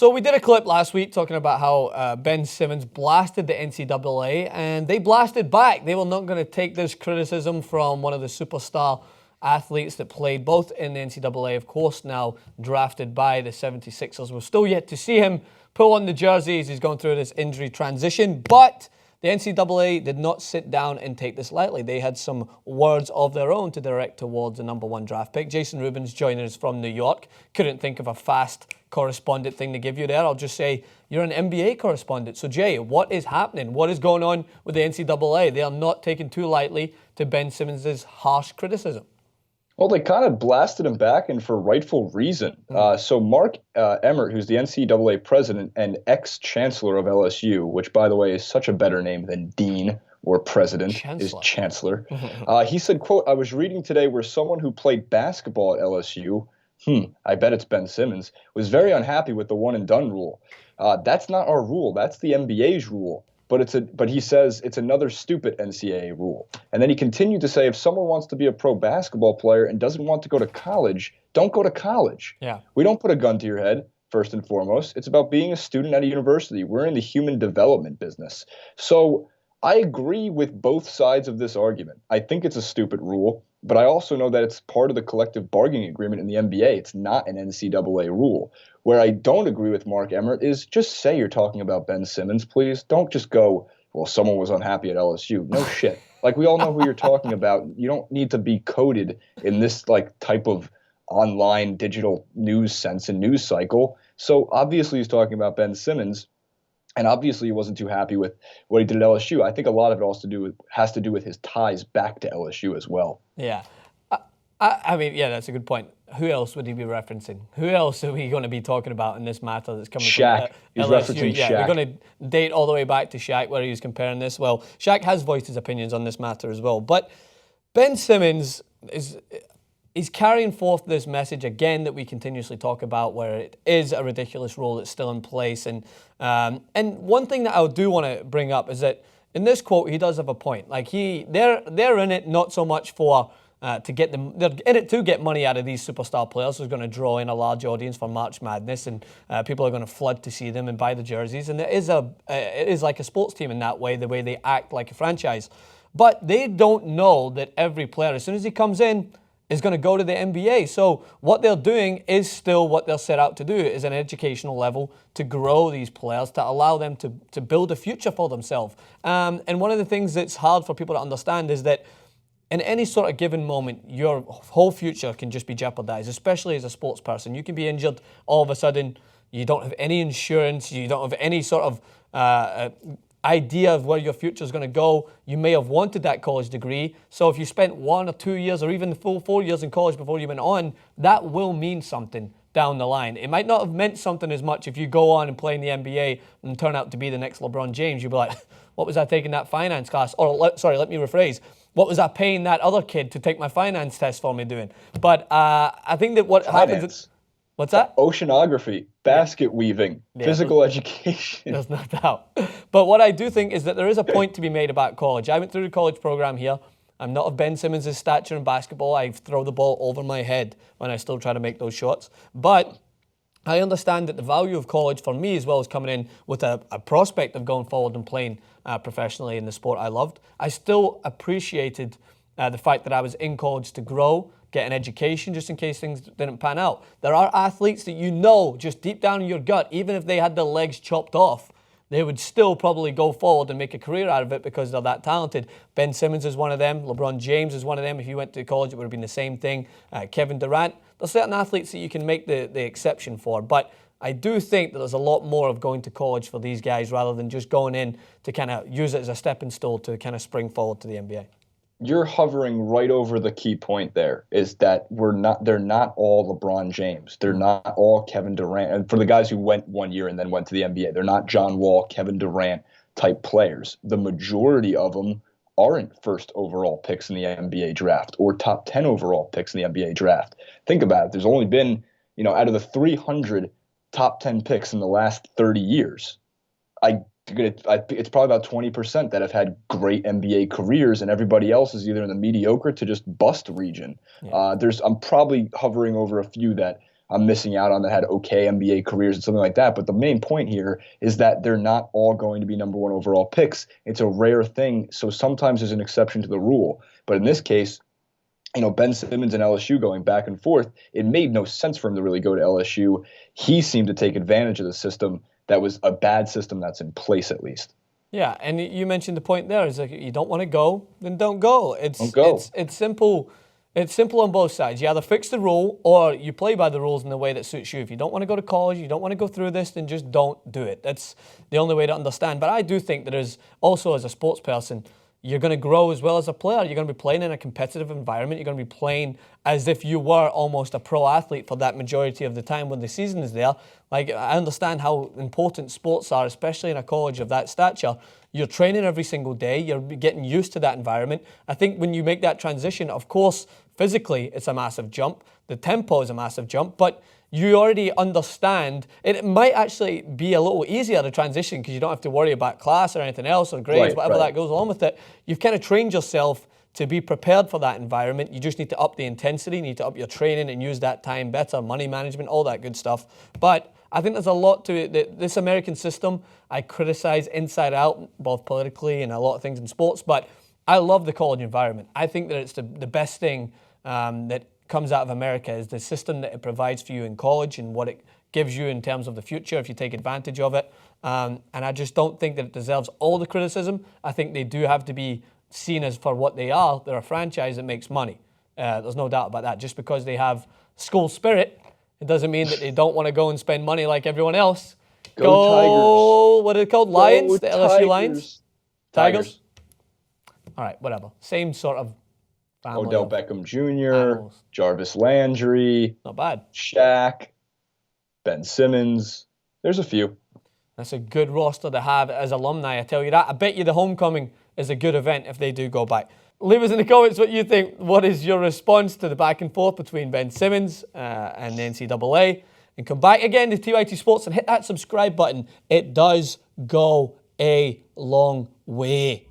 So we did a clip last week talking about how Ben Simmons blasted the NCAA, and they blasted back. They were not going to take this criticism from one of the superstar athletes that played both in the NCAA, of course, now drafted by the 76ers. We're still yet to see him pull on the jerseys. He's going through this injury transition, but the NCAA did not sit down and take this lightly. They had some words of their own to direct towards the number 1 draft pick. Jason Rubin's joining us from New York. Couldn't think of a fast correspondent thing to give you there. I'll just say you're an NBA correspondent. So Jay, what is happening? What is going on with the NCAA? They are not taking too lightly to Ben Simmons' harsh criticism. Well, they kind of blasted him back, and for rightful reason. So Mark Emmert, who's the NCAA president and ex-chancellor of LSU, which, by the way, is such a better name than dean or president, is chancellor. He said, quote, "I was reading today where someone who played basketball at LSU, I bet it's Ben Simmons, was very unhappy with the one-and-done rule. That's not our rule. That's the NBA's rule. But he says it's another stupid NCAA rule." And then he continued to say, if someone wants to be a pro basketball player and doesn't want to go to college, don't go to college. Yeah. We don't put a gun to your head, first and foremost. It's about being a student at a university. We're in the human development business. So I agree with both sides of this argument. I think it's a stupid rule, but I also know that it's part of the collective bargaining agreement in the NBA. It's not an NCAA rule. Where I don't agree with Mark Emmert is just say you're talking about Ben Simmons, please. Don't just go, well, someone was unhappy at LSU. No shit. Like, we all know who you're talking about. You don't need to be coded in this type of online digital news sense and news cycle. So obviously he's talking about Ben Simmons, and obviously he wasn't too happy with what he did at LSU. I think a lot of it has to do with his ties back to LSU as well. Yeah. I mean, yeah, that's a good point. Who else would he be referencing? Who else are we going to be talking about in this matter that's coming Shaq. from He's LSU? referencing Yeah, Shaq. we're going to date all the way back to Shaq where he was comparing this. Well, Shaq has voiced his opinions on this matter as well. But Ben Simmons is carrying forth this message again that we continuously talk about, where it is a ridiculous rule that's still in place. And one thing that I do want to bring up is that in this quote, he does have a point. Like they're in it not so much for to get them, they're in it to get money out of these superstar players who's going to draw in a large audience for March Madness, and people are going to flood to see them and buy the jerseys. And it is like a sports team in that way, the way they act like a franchise. But they don't know that every player, as soon as he comes in, is going to go to the NBA. So what they're doing is still what they're set out to do, is an educational level to grow these players, to allow them to build a future for themselves. And one of the things that's hard for people to understand is that in any sort of given moment, your whole future can just be jeopardized, especially as a sports person. You can be injured all of a sudden. You don't have any insurance. You don't have any sort of idea of where your future is going to go. You may have wanted that college degree. So if you spent 1 or 2 years or even the full 4 years in college before you went on, that will mean something down the line. It might not have meant something as much if you go on and play in the NBA and turn out to be the next LeBron James. You'll be like, what was I taking that finance class? Or, let me rephrase. What was I paying that other kid to take my finance test for me doing? But I think that what happens... What's that? Oceanography, basket weaving, physical education. There's no doubt. But what I do think is that there is a point to be made about college. I went through the college program here. I'm not of Ben Simmons' stature in basketball. I throw the ball over my head when I still try to make those shots. But I understand that the value of college for me, as well as coming in with a prospect of going forward and playing professionally in the sport I loved, I still appreciated the fact that I was in college to grow, get an education just in case things didn't pan out. There are athletes that you know just deep down in your gut, even if they had their legs chopped off, they would still probably go forward and make a career out of it because they're that talented. Ben Simmons is one of them. LeBron James is one of them. If you went to college, it would have been the same thing. Kevin Durant. There's certain athletes that you can make the exception for. But I do think that there's a lot more of going to college for these guys rather than just going in to kind of use it as a stepping stool to kind of spring forward to the NBA. You're hovering right over the key point there, is that they're not all LeBron James. They're not all Kevin Durant. And for the guys who went 1 year and then went to the NBA, they're not John Wall, Kevin Durant type players. The majority of them aren't first overall picks in the NBA draft or top 10 overall picks in the NBA draft. Think about it. There's only been, out of the 300 top 10 picks in the last 30 years, it's probably about 20% that have had great NBA careers, and everybody else is either in the mediocre to just bust region. Yeah. I'm probably hovering over a few that I'm missing out on that had okay NBA careers and something like that. But the main point here is that they're not all going to be number one overall picks. It's a rare thing. So sometimes there's an exception to the rule. But in this case, Ben Simmons and LSU going back and forth, it made no sense for him to really go to LSU. He seemed to take advantage of the system that was a bad system that's in place, at least. Yeah, and you mentioned the point there is like, you don't want to go, then don't go. Don't go. It's simple. It's simple on both sides. You either fix the rule or you play by the rules in the way that suits you. If you don't want to go to college, you don't want to go through this, then just don't do it. That's the only way to understand. But I do think there is also, as a sports person, you're going to grow as well as a player. You're going to be playing in a competitive environment. You're going to be playing as if you were almost a pro athlete for that majority of the time when the season is there. Like, I understand how important sports are, especially in a college of that stature. You're training every single day. You're getting used to that environment. I think when you make that transition, of course, physically, it's a massive jump. The tempo is a massive jump, but you already understand. It might actually be a little easier to transition because you don't have to worry about class or anything else or grades, whatever that goes along with it. You've kind of trained yourself to be prepared for that environment. You just need to up the intensity, you need to up your training and use that time better, money management, all that good stuff. But I think there's a lot to it. This American system, I criticize inside out, both politically and a lot of things in sports, but I love the college environment. I think that it's the best thing that comes out of America is the system that it provides for you in college and what it gives you in terms of the future if you take advantage of it. And I just don't think that it deserves all the criticism. I think they do have to be seen as for what they are. They're a franchise that makes money. There's no doubt about that. Just because they have school spirit, it doesn't mean that they don't want to go and spend money like everyone else. Go Tigers. What are they called? Lions? The LSU Tigers. Lions? Tigers? All right, whatever. Same sort of family. Odell Beckham Jr., animals. Jarvis Landry, Not bad. Shaq, Ben Simmons. There's a few. That's a good roster to have as alumni, I tell you that. I bet you the homecoming is a good event if they do go back. Leave us in the comments what you think. What is your response to the back and forth between Ben Simmons and the NCAA? And come back again to TYT Sports and hit that subscribe button. It does go a long way.